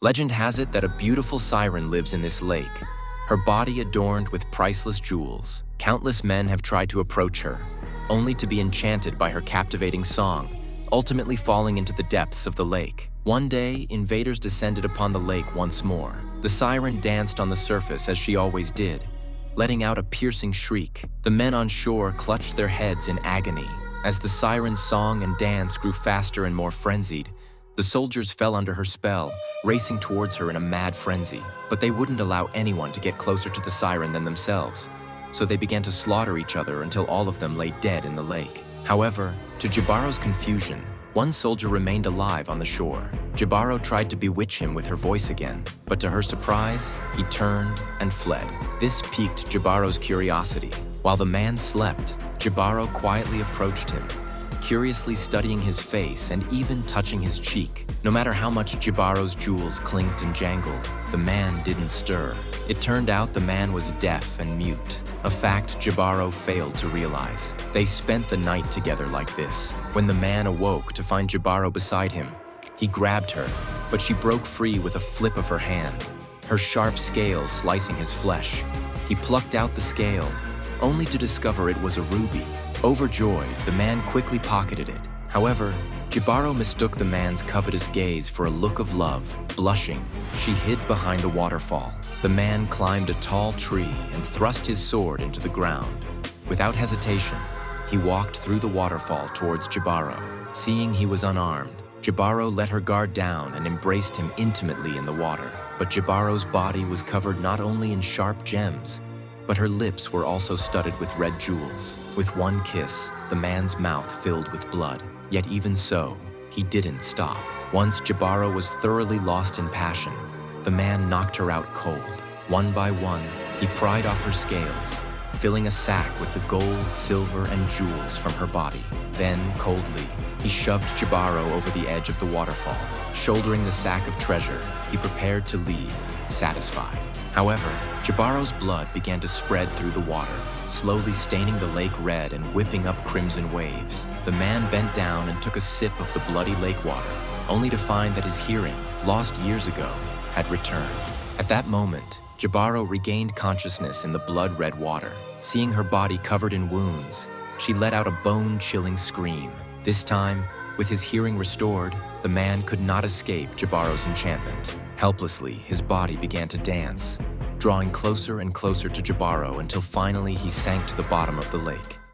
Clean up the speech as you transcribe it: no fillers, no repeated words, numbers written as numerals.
Legend has it that a beautiful siren lives in this lake, her body adorned with priceless jewels. Countless men have tried to approach her, only to be enchanted by her captivating song, ultimately falling into the depths of the lake. One day, invaders descended upon the lake once more. The siren danced on the surface as she always did, letting out a piercing shriek. The men on shore clutched their heads in agony. As the siren's song and dance grew faster and more frenzied, the soldiers fell under her spell, racing towards her in a mad frenzy. But they wouldn't allow anyone to get closer to the siren than themselves, so they began to slaughter each other until all of them lay dead in the lake. However, to Jibaro's confusion, one soldier remained alive on the shore. Jibaro tried to bewitch him with her voice again, but to her surprise, he turned and fled. This piqued Jibaro's curiosity. While the man slept, Jibaro quietly approached him, curiously studying his face and even touching his cheek. No matter how much Jibaro's jewels clinked and jangled, the man didn't stir. It turned out the man was deaf and mute, a fact Jibaro failed to realize. They spent the night together like this. When the man awoke to find Jibaro beside him, he grabbed her, but she broke free with a flip of her hand, her sharp scales slicing his flesh. He plucked out the scale, only to discover it was a ruby. Overjoyed, the man quickly pocketed it. However, Jibaro mistook the man's covetous gaze for a look of love. Blushing, she hid behind the waterfall. The man climbed a tall tree and thrust his sword into the ground. Without hesitation, he walked through the waterfall towards Jibaro. Seeing he was unarmed, Jibaro let her guard down and embraced him intimately in the water. But Jibaro's body was covered not only in sharp gems, but her lips were also studded with red jewels. With one kiss, the man's mouth filled with blood. Yet even so, he didn't stop. Once Jibaro was thoroughly lost in passion, the man knocked her out cold. One by one, he pried off her scales, filling a sack with the gold, silver, and jewels from her body. Then, coldly, he shoved Jibaro over the edge of the waterfall. Shouldering the sack of treasure, he prepared to leave, satisfied. However, Jibaro's blood began to spread through the water, slowly staining the lake red and whipping up crimson waves. The man bent down and took a sip of the bloody lake water, only to find that his hearing, lost years ago, had returned. At that moment, Jibaro regained consciousness in the blood-red water. Seeing her body covered in wounds, she let out a bone-chilling scream. This time, with his hearing restored, the man could not escape Jibaro's enchantment. Helplessly, his body began to dance, drawing closer and closer to Jibaro until finally he sank to the bottom of the lake.